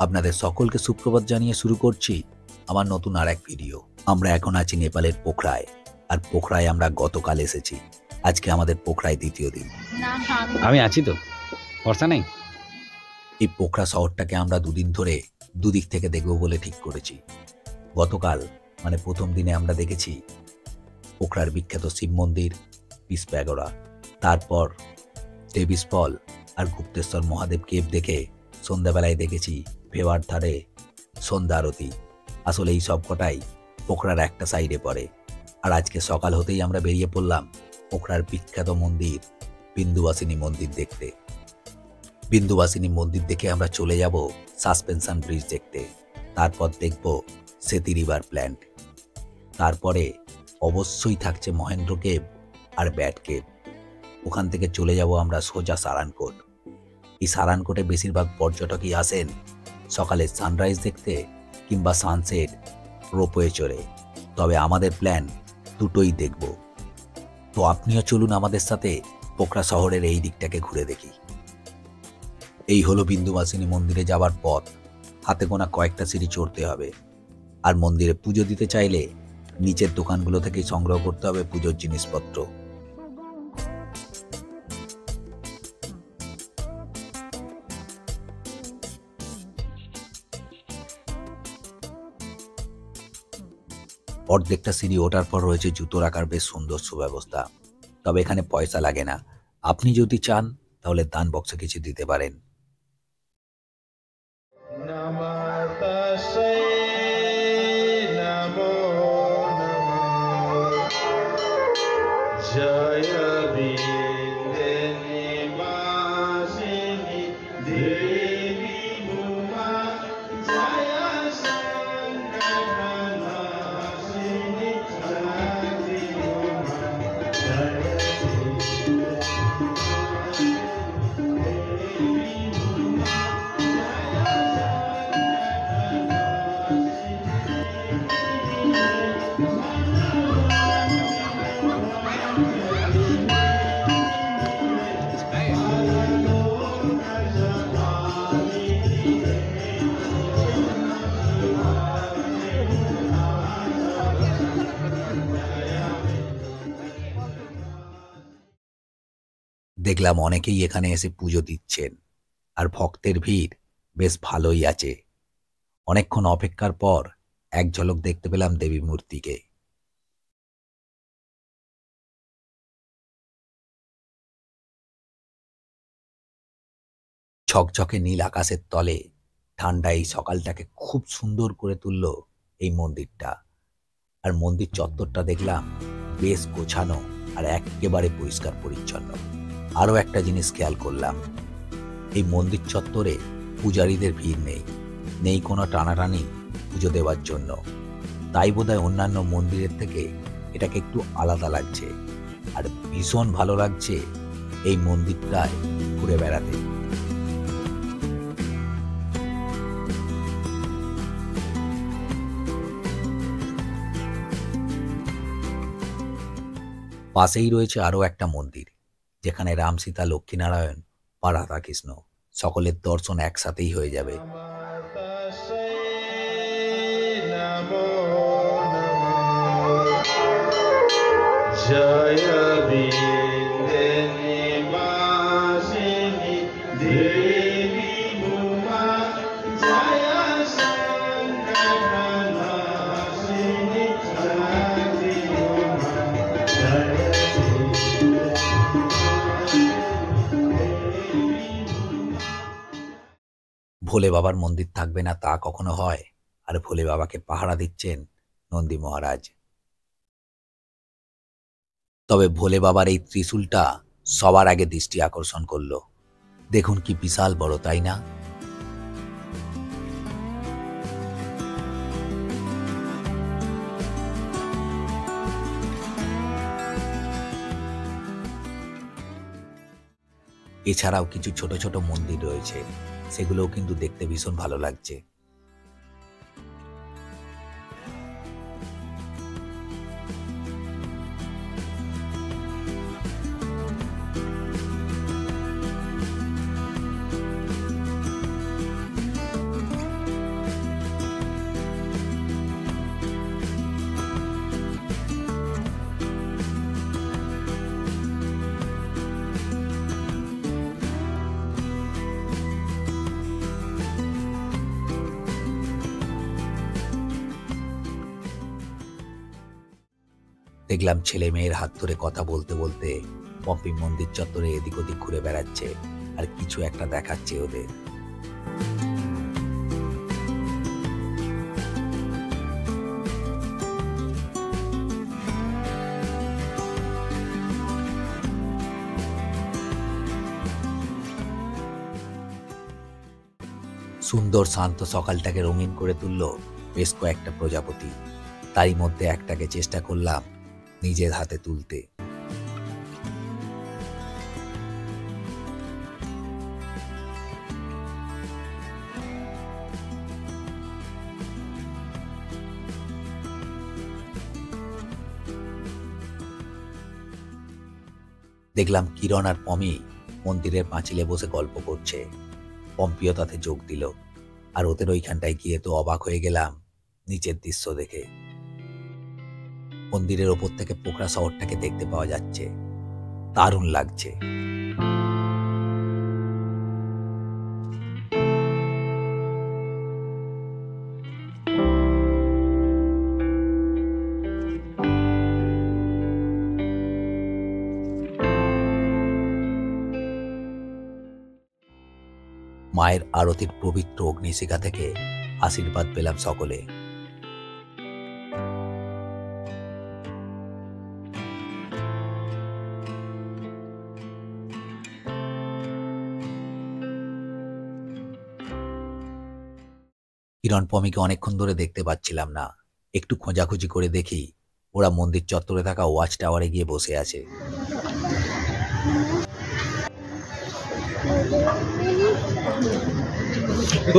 আপনাদের সকলকে সুপ্রভাত জানিয়ে শুরু করছি আমার নতুন আর এক ভিডিও। আমরা এখন আছি নেপালের পোখরায়, আর পোখরায় আমরা গতকাল এসেছি। আজকে আমাদের পোখরায় দ্বিতীয় দিন। আমি আছি তো, ভরসা নেই। এই পোখরা শহরটাকে আমরা দুদিন ধরে দুদিক থেকে দেখব বলে ঠিক করেছি। গতকাল মানে প্রথম দিনে আমরা দেখেছি পোখরার বিখ্যাত শিব মন্দির, পিস প্যাগোডা, তারপর দেবীস ফল আর গুপ্তেশ্বর মহাদেব কেভ দেখে সন্ধ্যাবেলায় দেখেছি ভেওয়ার ধারে সন্ধ্যা আরতি। আসলে এই সব কটাই পোখরার একটা সাইডে পড়ে। আর আজকে সকাল হতেই আমরা বেরিয়ে পড়লাম পোখরার বিখ্যাত মন্দির বিন্দুবাসিনী মন্দির দেখতে। বিন্দুবাসিনী মন্দির দেখে আমরা চলে যাব সাসপেনশন ব্রিজ দেখতে, তারপর দেখব সেতি রিভার প্ল্যান্ট, তারপরে অবশ্যই থাকছে মহেন্দ্র কেভ আর ব্যাট কেভ। ওখান থেকে চলে যাব আমরা সোজা সারানকোট। এই সারানকোটে বেশিরভাগ পর্যটকই আসেন সকালে সানরাইজ দেখতে কিংবা সানসেট রোপওয়ে চড়ে। তবে আমাদের প্ল্যান দুটোই দেখব। তো আপনিও চলুন আমাদের সাথে পোখরা শহরের এই দিকটাকে ঘুরে দেখি। এই হলো বিন্দুবাসিনী মন্দিরে যাওয়ার পথ। হাতে গোনা কয়েকটা সিঁড়ি চড়তে হবে। আর মন্দিরে পুজো দিতে চাইলে নিচের দোকানগুলো থেকেই সংগ্রহ করতে হবে পুজোর জিনিসপত্র। অর্ধেকটা সিঁড়ি ওঠার পর রয়েছে জুতো রাখার বেশ সুন্দর সুব্যবস্থা। তবে এখানে পয়সা লাগে না। আপনি যদি চান তাহলে দান বক্সে কিছু দিতে পারেন। দেখলাম অনেকেই এখানে এসে পুজো দিচ্ছেন, আর ভক্তের ভিড় বেশ ভালোই আছে। অনেকক্ষণ অপেক্ষার পর এক ঝলক দেখতে পেলাম দেবী মূর্তিকে। ঝকঝকে নীল আকাশের তলে ঠান্ডা এই সকালটাকে খুব সুন্দর করে তুলল এই মন্দিরটা। আর মন্দির চত্বরটা দেখলাম বেশ গোছানো আর একেবারে পরিষ্কার পরিচ্ছন্ন। আরও একটা জিনিস খেয়াল করলাম, এই মন্দির চত্বরে পূজারীদের ভিড় নেই, নেই কোনো টানাটানি পুজো দেওয়ার জন্য। তাই বোধহয় অন্যান্য মন্দিরের থেকে এটাকে একটু আলাদা লাগছে। আর ভীষণ ভালো লাগছে এই মন্দিরটায় ঘুরে বেড়াতে। পাশেই রয়েছে আরও একটা মন্দির, যেখানে রাম, সীতা, লক্ষ্মীনারায়ণ বা রাধাকৃষ্ণ সকলের দর্শন একসাথেই হয়ে যাবে। ভোলে বাবার মন্দির থাকবে না তা কখনো হয়? আর ভোলে বাবাকে পাহারা দিচ্ছেন নন্দী মহারাজ। তবে ভোলে বাবার এই ত্রিশূলটা সবার আগে দৃষ্টি আকর্ষণ করলো। দেখুন কি বিশাল বড়, তাই না? এছাড়াও কিছু ছোট ছোট মন্দির রয়েছে, সেগুলোও কিন্তু দেখতে ভীষণ ভালো লাগছে। দেখলাম ছেলে মেয়ের হাত ধরে কথা বলতে বলতে পম্পি মন্দির চত্বরে এদিক ওদিক ঘুরে বেড়াচ্ছে আর কিছু একটা দেখাচ্ছে ওদের। সুন্দর শান্ত সকালটাকে রঙিন করে তুলল বেশ কয়েকটা প্রজাপতি। তারই মধ্যে একটাকে চেষ্টা করলাম নিজের হাতে তুলতে। দেখলাম কিরণ আর পমি মন্দিরের পাঁচিলে বসে গল্প করছে। পম্পিও তাতে যোগ দিল, আর ওদের ওইখানটায় গিয়ে তো অবাক হয়ে গেলাম নিচের দৃশ্য দেখে। মন্দিরের ওপর থেকে পোখরা শহরটাকে দেখতে পাওয়া যাচ্ছে, দারুণ লাগছে। মায়ের আরতির পবিত্র অগ্নিশিখা থেকে আশীর্বাদ পেলাম সকলে। কিরণ পমিকে অনেকক্ষণ ধরে দেখতে পাচ্ছিলাম না। একটু খোঁজাখুঁজি করে দেখি ওরা মন্দির চত্বরে থাকা ওয়াচ টাওয়ারে গিয়ে বসে আছে।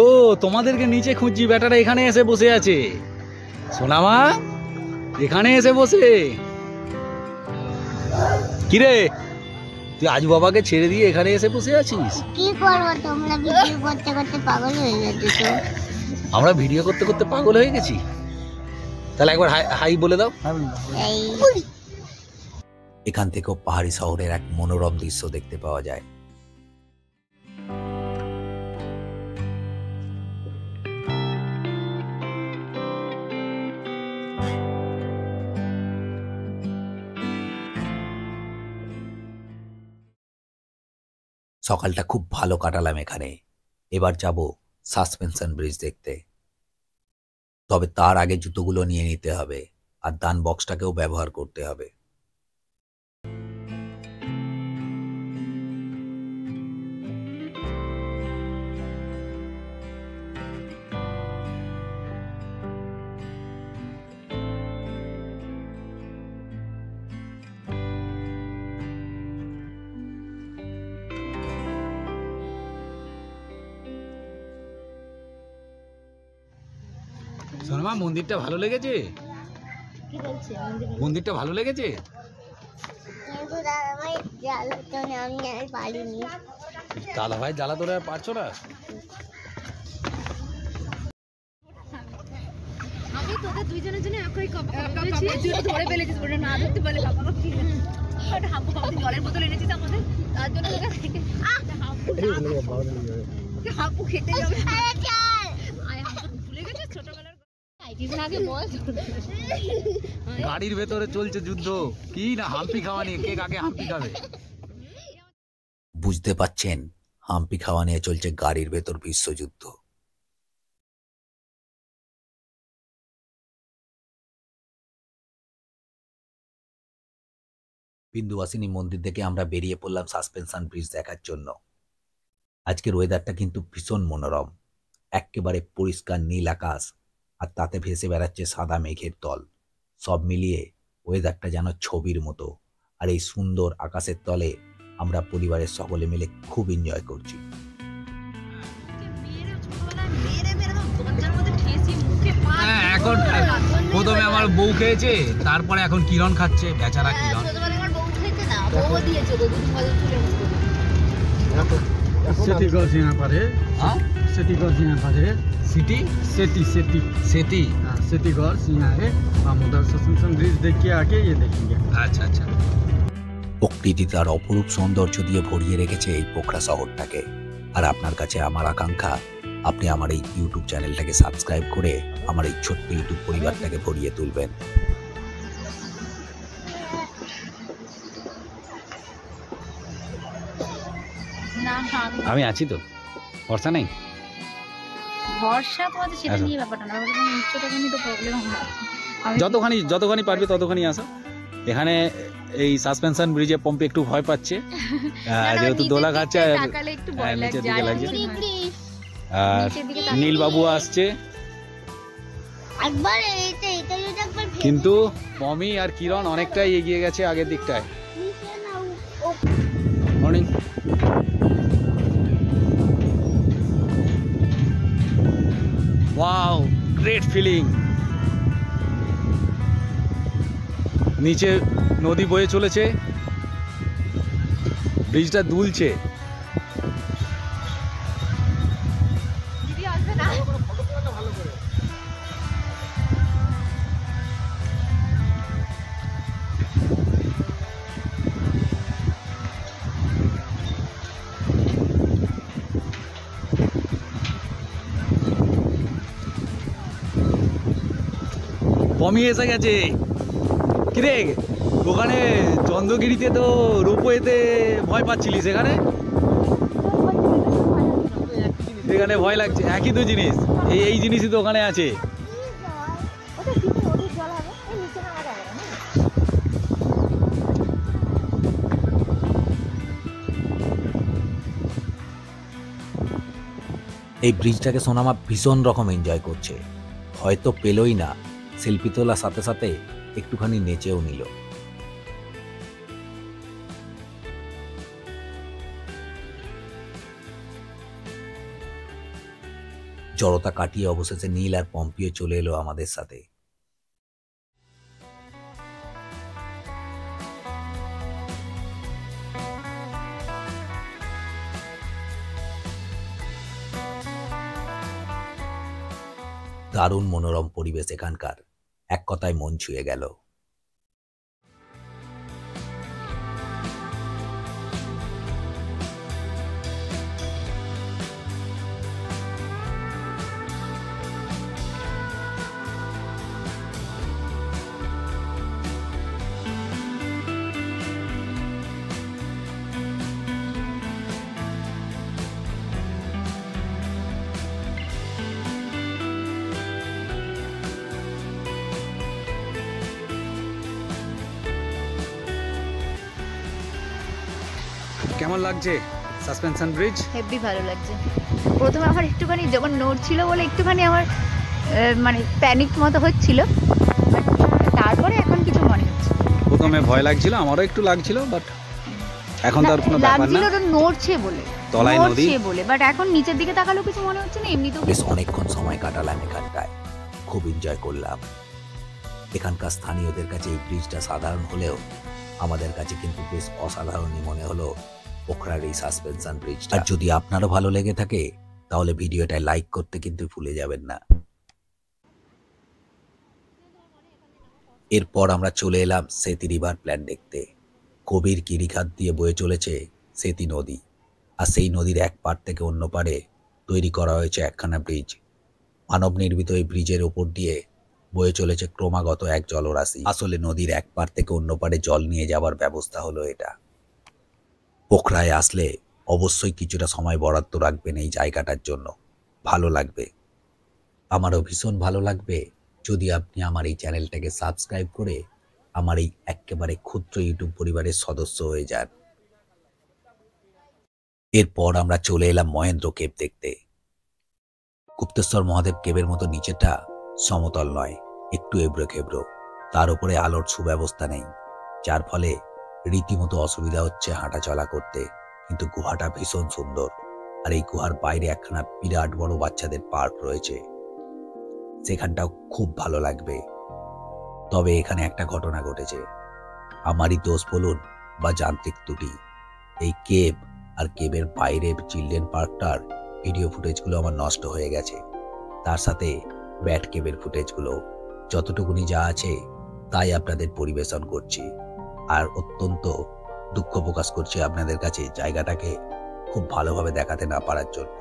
ও তোমাদেরকে নিচে খুঁজছি, বেটারা এখানে এসে বসে আছে। সোনামা এখানে এসে বসে। কিরে তুই আজ বাবাকে ছেড়ে দিয়ে এখানে এসে বসে আছিস? কি করবো, তোমরা ভিডিও করতে করতে পাগল হয়ে যাচ্ছ। আমরা ভিডিও করতে করতে পাগল হয়ে গেছি। তাহলে একবার হাই বলে দাও। এখান থেকেও পাহাড়ি শহরের এক মনোরম দৃশ্য দেখতে পাওয়া যায়। সকালটা খুব ভালো কাটালাম এখানে। এবার যাব সাসপেনশন ব্রিজ দেখতে। তবে তার আগে জুতোগুলো নিয়ে নিতে হবে, আর দান বক্সটাকেও ব্যবহার করতে হবে। সোনামা মন্দিরটা ভালো লেগেছে? কি বলছে? মন্দিরটা ভালো লেগেছে? কিন্তু দাদাভাই জ্বালাতনে আমি আর পারিনি। দাদা ভাই জ্বালা তোরা আর পারছো না? আমি তোদের দুইজনের জন্য একই কাপ করেছি, তুই ধরে ফেলেছিস, ওটা না ধরতে পারলে কাপড় কি ওটা হাম্পু কাপড় জলের বোতল এনেছিস আমাদের, তার জন্য হাম্পু খেতে যাবে। আরে চল, আয় হাম্পু ভুলে গেছিস ছোটবেলার আইটিস আগে বল। গাড়ির ভেতরে চলছে যুদ্ধ, কি না হাম্পি খাওয়া নিয়ে, কে কাকে হাম্পি খাবে। বুঝতে পাচ্ছেন, হাম্পি খাওয়া নিয়ে চলছে গাড়ির ভেতর বিশ্বযুদ্ধ। বিন্দুবাসিনী মন্দির থেকে আমরা বেরিয়ে পড়লাম সাসপেনশন ব্রিজ দেখার জন্য। আজকের ওয়েদারটা কিন্তু ভীষণ মনোরম, একেবারে পরিষ্কার নীল আকাশ, আর তাতে ভেসে বেড়াচ্ছে সাদা মেঘের দল। সব মিলিয়ে ওয়েদারটা যেন ছবির মতো। আর এই সুন্দর আকাশের তলে আমরা পরিবারের সকলে মিলে খুব এনজয় করছি। হ্যাঁ, এখন প্রথমে আমার বউ খেয়েছে, তারপরে এখন কিরণ খাচ্ছে, বেচারা কিরণ। সেটি গলসিনা পারে, সেটি गलसिना पारे, সিটি सेटी सेटी সেটি। सेटी गलसिना है। हम उधर ससुनसन ब्रिज देख के आके ये देखेंगे। আচ্ছা আচ্ছা। প্রকৃতি তার অপরূপ সৌন্দর্য দিয়ে ভরিয়ে রেখেছে এই পোখরা শহরটাকে। আর আপনার কাছে আমার আকাঙ্ক্ষা, আপনি আমার এই ইউটিউব চ্যানেলটাকে সাবস্ক্রাইব করে আমার এই ছোট্ট ইউটিউব পরিবারটাকে ভরিয়ে তুলবেন। আমি আছি তো, ভরসা নেই। ভরসা তো আছে, সেটা আচ্ছা। নিয়ে ব্যাপারটা না, ব্যাপারটা উচ্চতা নিয়ে তো প্রবলেম হয়। যতখানি পারবে ততখানি আসো। এখানে এই সাসপেনশন ব্রিজে পম্পে একটু ভয় পাচ্ছে, যেহেতু দোলা খাচ্ছে, তাকালে একটু ভয় নিচের লাগছে। দিকে লাগছে। আর নিচের দিকে তাকালে নীলবাবু আসছে, একবার এটা এটা যদি একবার কিন্তু পমি আর কিরণ অনেকটাই এগিয়ে গেছে আগের দিকটায়। ভেঙে নাও। ও মর্নিং। Wow, great feeling. নিচে নদী বয়ে চলেছে, ব্রিজটা দুলছে। দিদি আসবে না। পমি এসে গেছে। কিরে, ওখানে চন্দ্রগিরিতে তো রোপওয়েতে ভয় পাচ্ছিলি, সেখানে এখানে ভয় লাগছে, একই তো জিনিস। এই জিনিসই তো ওখানে আছে। ওটা দিদি ওদিক জল হবে, এই নিচে নামা যাবে না। এই ব্রিজটাকে সোনামা ভীষণ রকম এনজয় করছে। হয়তো পেলই না, সেলফি তোলার সাথে সাথে একটুখানি নেচেও নিল। জড়তা কাটিয়ে অবশেষে নীল আর পম্পিও চলে এলো আমাদের সাথে। দারুণ মনোরম পরিবেশ এখানকার, এক কথায় মন ছুঁয়ে গেল। কেমন লাগছে সাসপেনশন ব্রিজ? হেভি ভালো লাগছে। প্রথমে আমার একটুখানি যখন নড়ছিল বলে একটুখানি আমার মানে প্যানিক মতো হচ্ছিল, বাট তারপরে এখন কিছু মনে হচ্ছে। প্রথমে ভয় লাগছিল, আমারও একটু লাগছিল, বাট এখন তো আর কোনো ব্যাপার না। লাগছিল তো নড়ছে বলে, তলায় নদী নড়ছে বলে, বাট এখন নিচের দিকে তাকালেও কিছু মনে হচ্ছে না, এমনিতেও বেশ অনেকক্ষণ সময় কাটালাম এখানটায়, খুব এনজয় করলাম। এখানকার স্থানীয়দের কাছে এই ব্রিজটা সাধারণ হলেও আমাদের কাছে কিন্তু বেশ অসাধারণই মনে হলো পোখরার এই সাসপেনশন ব্রিজ। আর যদি আপনারও ভালো লেগে থাকে তাহলে ভিডিওটা লাইক করতে কিন্তু ভুলে যাবেন না। এরপর আমরা চলে এলাম সেতি রিভার প্ল্যান দেখতে। কবির গিরিখাত দিয়ে বয়ে চলেছে সেতি নদী, আর সেই নদীর এক পার থেকে অন্য পারে তৈরি করা হয়েছে একখানা ব্রিজ। মানব নির্মিত এই ব্রিজের ওপর দিয়ে বয়ে চলেছে ক্রমাগত এক জলরাশি। আসলে নদীর এক পার থেকে অন্য পারে জল নিয়ে যাওয়ার ব্যবস্থা হলো এটা। পোখরায় আসলে অবশ্যই কিছুটা সময় বরাদ্দ রাখবেন এই জায়গাটার জন্য, ভালো লাগবে। আমারও ভীষণ ভালো লাগবে যদি আপনি আমার এই চ্যানেলটাকে সাবস্ক্রাইব করে আমার এই একেবারে ক্ষুদ্র ইউটিউব পরিবারের সদস্য হয়ে যান। এরপর আমরা চলে এলাম মহেন্দ্র কেভ দেখতে। গুপ্তেশ্বর মহাদেব কেবের মতো নিচেটা সমতল নয়, একটু এবড়ো খেবড়ো, তার উপরে আলোর সুব্যবস্থা নেই, যার ফলে রীতিমতো অসুবিধা হচ্ছে হাঁটা চলা করতে। কিন্তু গুহাটা ভীষণ সুন্দর, আর এই গুহার বাইরে একখানা বিরাট বড় বাচ্চাদের পার্ক রয়েছে, সেখানটাও খুব ভালো লাগবে। তবে এখানে একটা ঘটনা ঘটেছে, আমারই দোষ বলুন বা যান্ত্রিক ত্রুটি। এই কেব আর কেবের বাইরে চিলড্রেন পার্কটার ভিডিও ফুটেজগুলো আমার নষ্ট হয়ে গেছে, তার সাথে ব্যাট কেবের ফুটেজগুলো। যতটুকুনি যা আছে তাই আপনাদের পরিবেশন করছি, আর অত্যন্ত দুঃখ প্রকাশ করছি আপনাদের কাছে জায়গাটাকে খুব ভালোভাবে দেখাতে না পারার জন্য।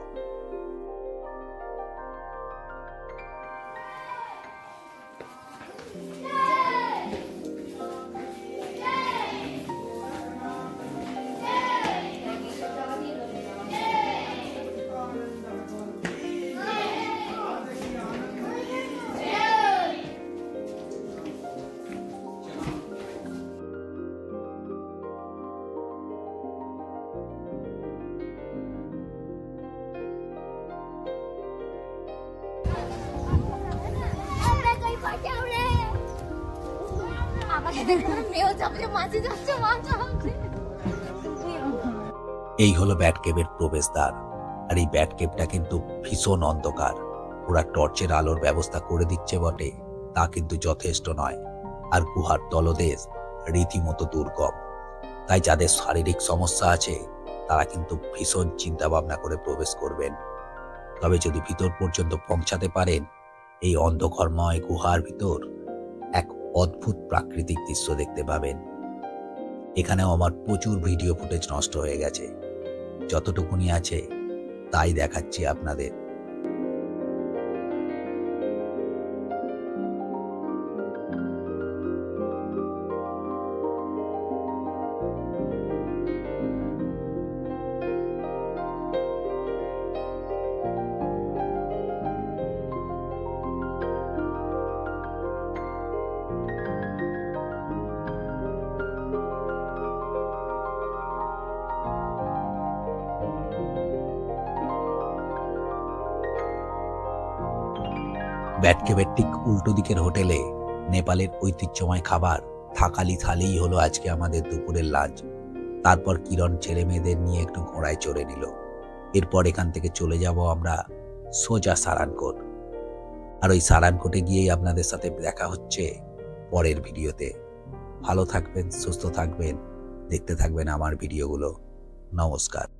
এই হলো ব্যাট কেভের প্রবেশদ্বার। আর এই ব্যাট কেভটা কিন্তু ভীষণ অন্ধকার। ওরা টর্চের আলোর ব্যবস্থা করে দিচ্ছে বটে, তা কিন্তু যথেষ্ট নয়। আর গুহার তলদেশ রীতিমতো দুর্গম। তাই যাদের শারীরিক সমস্যা আছে তারা কিন্তু ভীষণ চিন্তা ভাবনা করে প্রবেশ করবেন। তবে যদি ভিতর পর্যন্ত পৌঁছাতে পারেন, এই অন্ধকারময় গুহার ভিতর এক অদ্ভুত প্রাকৃতিক দৃশ্য দেখতে পাবেন। এখানেও আমার প্রচুর ভিডিও ফুটেজ নষ্ট হয়ে গেছে, যতটুকুনি আছে তাই দেখাচ্ছি আপনাদের। ব্যাট কেভের ঠিক উল্টো দিকের হোটেলে নেপালের ঐতিহ্যময় খাবার থাকালি থালিই হলো আজকে আমাদের দুপুরের লাঞ্চ। তারপর কিরণ ছেলে মেয়েদের নিয়ে একটু ঘোড়ায় চড়ে নিল। এরপর এখান থেকে চলে যাব আমরা সোজা সারানকোট। আর ওই সারানকোটে গিয়েই আপনাদের সাথে দেখা হচ্ছে পরের ভিডিওতে। ভালো থাকবেন, সুস্থ থাকবেন, দেখতে থাকবেন আমার ভিডিওগুলো। নমস্কার।